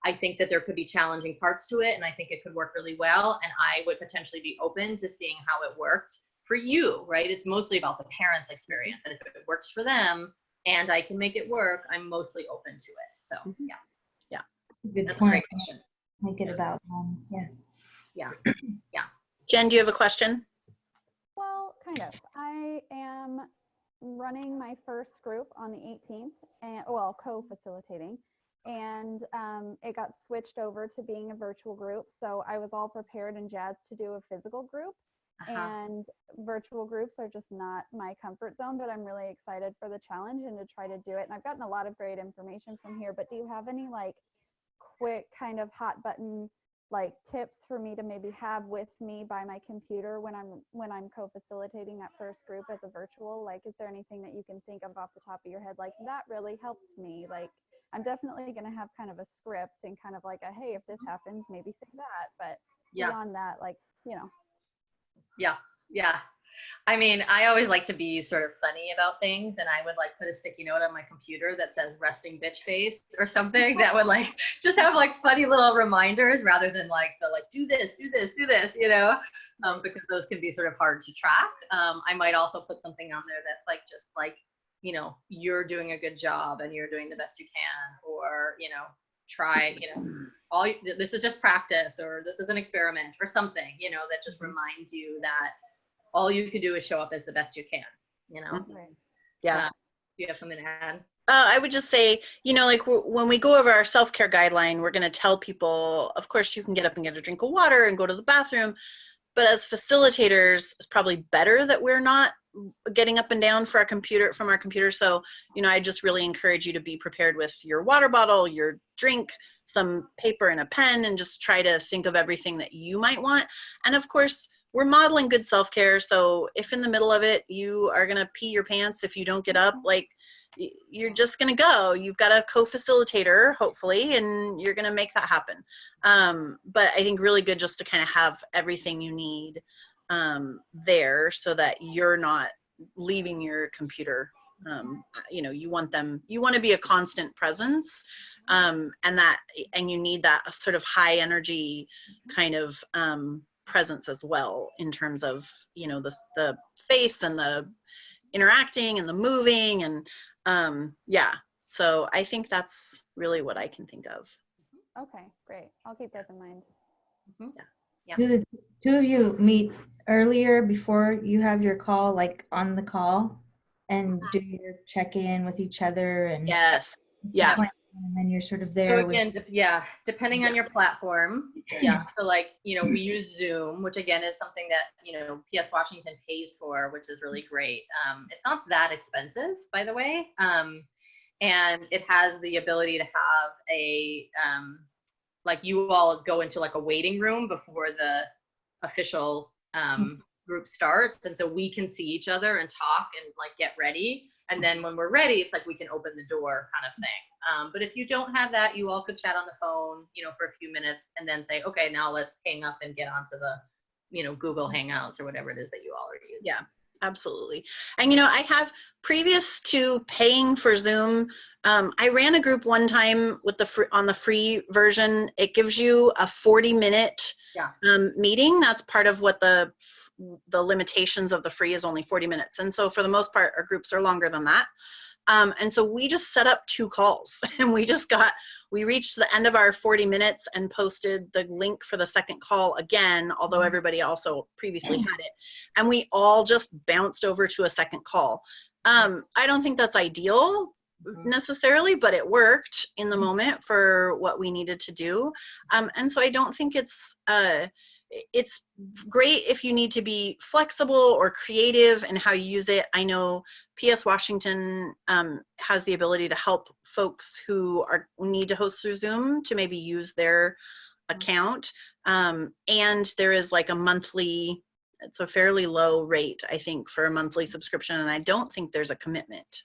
I think that there could be challenging parts to it, and I think it could work really well, and I would potentially be open to seeing how it worked for you, right? It's mostly about the parents' experience, and if it works for them and I can make it work, I'm mostly open to it. So yeah, good that's point. a great question. Make it about Yeah. Jen, do you have a question? Well, kind of. I am running my first group on the 18th, and co-facilitating, and it got switched over to being a virtual group. So I was all prepared and jazzed to do a physical group. And virtual groups are just not my comfort zone, but I'm really excited for the challenge and to try to do it. And I've gotten a lot of great information from here, but do you have any like quick kind of hot button like tips for me to maybe have with me by my computer when I'm co-facilitating that first group as a virtual? Like, is there anything that you can think of off the top of your head? Like, that really helped me. Like, I'm definitely going to have kind of a script and kind of like a, hey, if this happens, maybe say that. But beyond that, like, Yeah. I mean, I always like to be sort of funny about things, and I would like put a sticky note on my computer that says resting bitch face or something that would like just have like funny little reminders rather than like the like do this, because those can be sort of hard to track. I might also put something on there that's like just like, you're doing a good job and you're doing the best you can, or try, this is just practice, or this is an experiment, or something, that just reminds you that all you can do is show up as the best you can, Yeah. Do you have something to add? I would just say, like when we go over our self-care guideline, we're going to tell people, of course, you can get up and get a drink of water and go to the bathroom, But as facilitators, it's probably better that we're not getting up and down for from our computer. So, you know, I just really encourage you to be prepared with your water bottle, your drink, some paper and a pen, and just try to think of everything that you might want. And of course, we're modeling good self-care. So if in the middle of it, you are going to pee your pants if you don't get up, like, you're just going to go. You've got a co-facilitator, hopefully, and you're going to make that happen. But I think really good just to kind of have everything you need there so that you're not leaving your computer. You know, you want to be a constant presence, and you need that sort of high energy kind of presence as well, in terms of, you know, the face and the interacting and the moving, and yeah, so I think that's really what I can think of. Okay, great. I'll keep those in mind. Yeah. Do the two of you meet earlier before you have your call, like on the call, and do your check-in with each other? And Yes. Yeah. and then you're sort of there. So again, yeah, depending on your platform. Yeah. So like, you know, we use Zoom, which again is something that, you know, PS Washington pays for, which is really great. It's not that expensive, by the way. And it has the ability to have a, like, you all go into like a waiting room before the official group starts. And so we can see each other and talk and like get ready. And then when we're ready, it's like we can open the door kind of thing. But if you don't have that, you all could chat on the phone, you know, for a few minutes and then say, okay, now let's hang up and get onto the, you know, Google Hangouts or whatever it is that you all are using. Yeah, absolutely. And, you know, I have, previous to paying for Zoom, I ran a group one time with on the free version. It gives you a 40-minute meeting. That's part of what the limitations of the free is, only 40 minutes. And so for the most part, our groups are longer than that. And so we just set up 2 calls, and we reached the end of our 40 minutes and posted the link for the second call again, although everybody also previously had it. And we all just bounced over to a second call. I don't think that's ideal necessarily, but it worked in the moment for what we needed to do. And so I don't think it's great if you need to be flexible or creative in how you use it. I know PS Washington has the ability to help folks who need to host through Zoom to maybe use their account. And there is like a monthly, it's a fairly low rate, I think, for a monthly subscription. And I don't think there's a commitment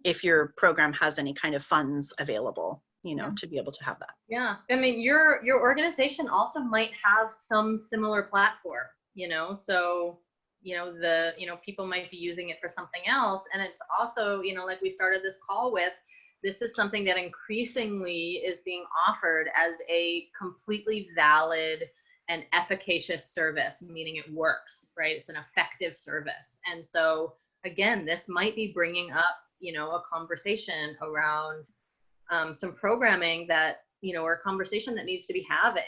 if your program has any kind of funds available, you know, to be able to have that. Yeah. I mean, your organization also might have some similar platform, you know, so, you know, people might be using it for something else. And it's also, you know, like we started this call with, this is something that increasingly is being offered as a completely valid and efficacious service, meaning it works, right? It's an effective service. And so again, this might be bringing up, you know, a conversation around some programming that, you know, or a conversation that needs to be having,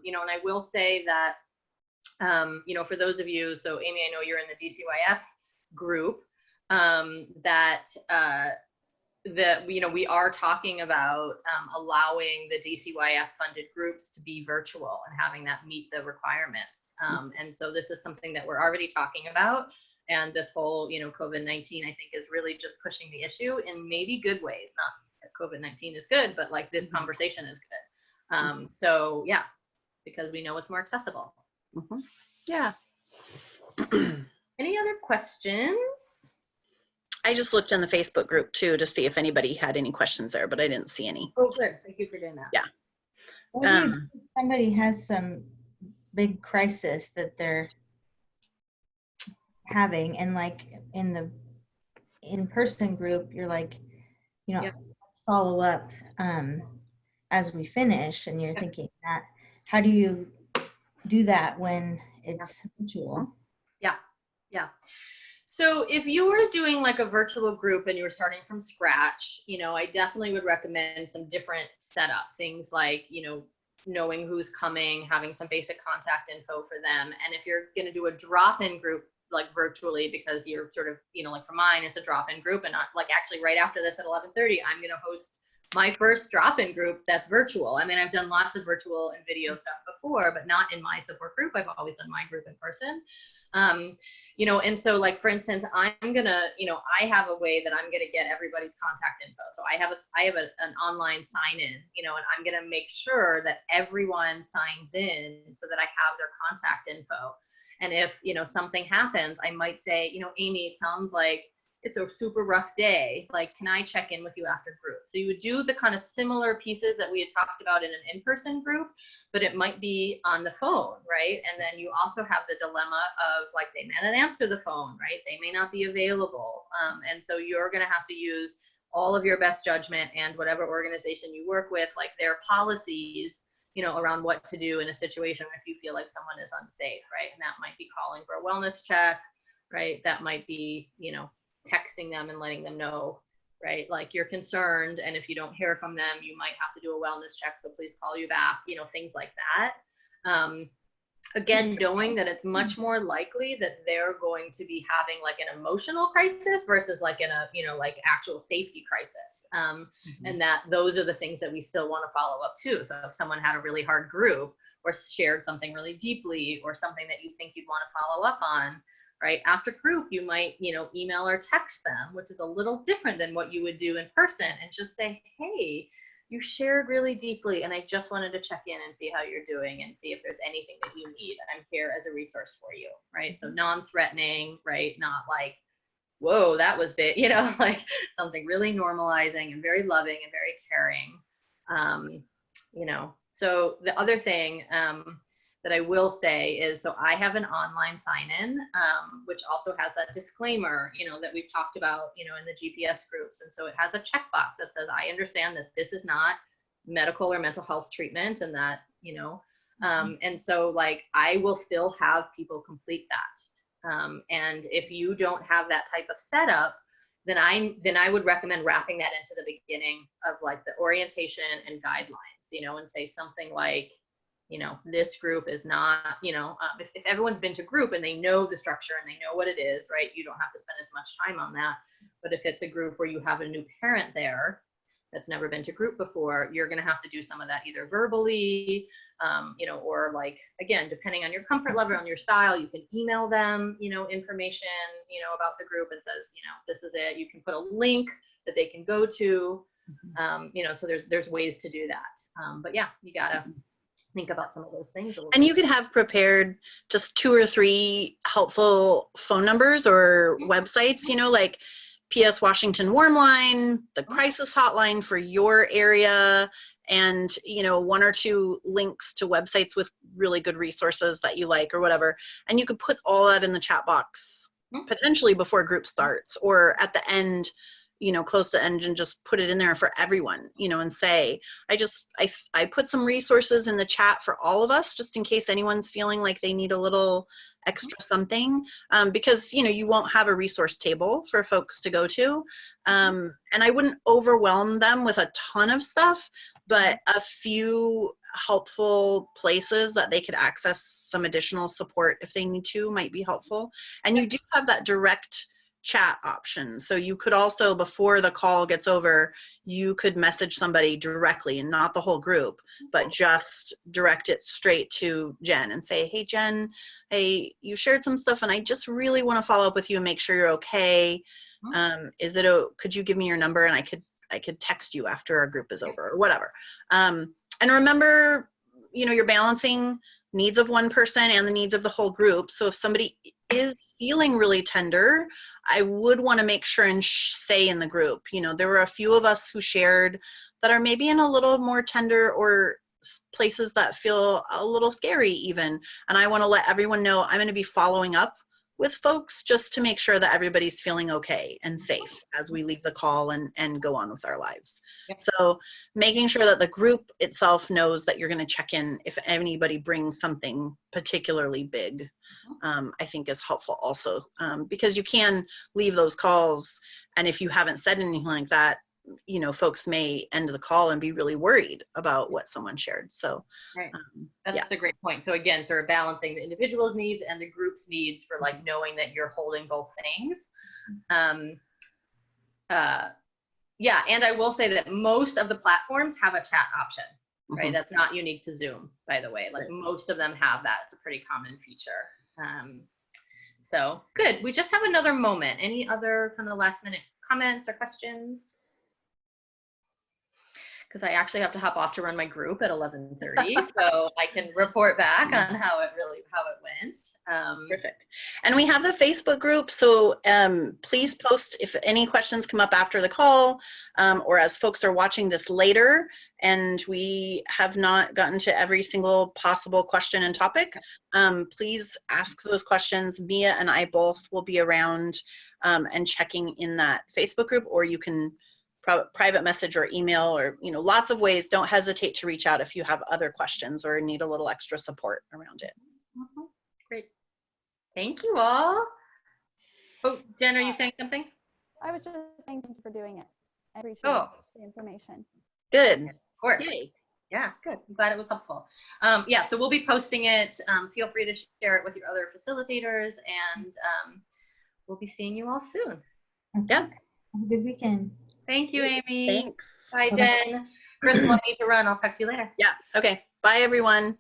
you know. And I will say that, you know, for those of you, so Amy, I know you're in the DCYF group, that you know, we are talking about allowing the DCYF funded groups to be virtual and having that meet the requirements. And so this is something that we're already talking about. And this whole, you know, COVID-19, I think, is really just pushing the issue in maybe good ways. Not that COVID-19 is good, but like this conversation is good. So yeah, because we know it's more accessible. Yeah. Any other questions? I just looked in the Facebook group too to see if anybody had any questions there, but I didn't see any. Oh, good. Thank you for doing that. Yeah. What do you do if somebody has some big crisis that they're having, and like in the in-person group, you're like, you know, let's follow up as we finish, and you're thinking that, how do you do that when it's virtual? Yeah. So if you were doing like a virtual group and you were starting from scratch, you know, I definitely would recommend some different setup things, like, you know, knowing who's coming, having some basic contact info for them. And if you're going to do a drop-in group, like virtually, because you're sort of, you know, like for mine, it's a drop-in group, and not like actually right after this at 11:30, I'm going to host my first drop-in group that's virtual. I mean, I've done lots of virtual and video stuff before, but not in my support group. I've always done my group in person. You know, and so like, for instance, I'm gonna, you know, I have a way that I'm gonna get everybody's contact info. So I have an online sign in, you know, and I'm gonna make sure that everyone signs in so that I have their contact info. And if, you know, something happens, I might say, you know, Amy, it sounds like it's a super rough day. Like, can I check in with you after group? So you would do the kind of similar pieces that we had talked about in an in-person group, but it might be on the phone, right? And then you also have the dilemma of like, they may not answer the phone, right? They may not be available. And so you're gonna have to use all of your best judgment and whatever organization you work with, like their policies, you know, around what to do in a situation if you feel like someone is unsafe, right? And that might be calling for a wellness check, right? That might be, you know, texting them and letting them know, right? Like, you're concerned, and if you don't hear from them, you might have to do a wellness check, so please call you back, you know, things like that. Again, knowing that it's much more likely that they're going to be having like an emotional crisis versus like in a, you know, like actual safety crisis. And that those are the things that we still want to follow up to. So if someone had a really hard group or shared something really deeply or something that you think you'd want to follow up on, right? After group, you might, you know, email or text them, which is a little different than what you would do in person, and just say, hey, you shared really deeply, and I just wanted to check in and see how you're doing and see if there's anything that you need. I'm here as a resource for you, right? So non-threatening, right? Not like, whoa, that was big, you know, like something really normalizing and very loving and very caring. You know, so the other thing that I will say is, so I have an online sign-in, which also has that disclaimer, you know, that we've talked about, you know, in the GPS groups. And so it has a checkbox that says, I understand that this is not medical or mental health treatment, and that, you know, and so like, I will still have people complete that. And if you don't have that type of setup, then I would recommend wrapping that into the beginning of like the orientation and guidelines, you know, and say something like, you know, this group is not, you know, if everyone's been to group and they know the structure and they know what it is, right, you don't have to spend as much time on that. But if it's a group where you have a new parent there that's never been to group before, you're going to have to do some of that either verbally, you know, or like, again, depending on your comfort level, on your style, you can email them, you know, information, you know, about the group and says, you know, this is it. You can put a link that they can go to, you know, so there's ways to do that. But yeah, you gotta think about some of those things a little And bit. you could have prepared just 2 or 3 helpful phone numbers or websites, you know, like PS Washington Warm Line, the crisis hotline for your area, and, you know, 1 or 2 links to websites with really good resources that you like or whatever. And you could put all that in the chat box potentially before group starts or at the end, you know, close to end, and just put it in there for everyone, you know, and say, I put some resources in the chat for all of us, just in case anyone's feeling like they need a little extra something, because, you know, you won't have a resource table for folks to go to. And I wouldn't overwhelm them with a ton of stuff, but a few helpful places that they could access some additional support if they need to might be helpful. And you do have that direct chat option. So you could also, before the call gets over, you could message somebody directly, and not the whole group, but just direct it straight to Jen and say, hey, Jen, hey, you shared some stuff and I just really want to follow up with you and make sure you're okay. Could you give me your number and I could text you after our group is over or whatever. And remember, you know, you're balancing needs of one person and the needs of the whole group. So if somebody is feeling really tender, I would want to make sure and say in the group, you know, there were a few of us who shared that are maybe in a little more tender or places that feel a little scary even. And I want to let everyone know I'm going to be following up with folks just to make sure that everybody's feeling okay and safe as we leave the call and go on with our lives. Yep. So making sure that the group itself knows that you're going to check in if anybody brings something particularly big, I think is helpful also, because you can leave those calls, and if you haven't said anything like that, you know, folks may end the call and be really worried about what someone shared. So right. That's a great point. So again, sort of balancing the individual's needs and the group's needs for like knowing that you're holding both things. Yeah, and I will say that most of the platforms have a chat option, right? Mhm. That's not unique to Zoom, by the way. Like Right. most of them have that. It's a pretty common feature. So good. We just have another moment. Any other kind of last minute comments or questions? Because I actually have to hop off to run my group at 11:30, so I can report back on how it went. Perfect. And we have the Facebook group, so please post if any questions come up after the call, or as folks are watching this later and we have not gotten to every single possible question and topic, please ask those questions. Mia and I both will be around and checking in that Facebook group, or you can private message or email, or lots of ways. Don't hesitate to reach out if you have other questions or need a little extra support around it. Great. Thank you all. Oh, Jen, are you saying something? I was just saying thank you for doing it. I appreciate the information. Good. Of course. Yay. Yeah, good. I'm glad it was helpful. Yeah, so we'll be posting it. Feel free to share it with your other facilitators, and we'll be seeing you all soon. Okay. Yeah. Have a good weekend. Thank you, Amy. Thanks. Bye, Jen. Crystal, I need to run. I'll talk to you later. Yeah. Okay. Bye, everyone.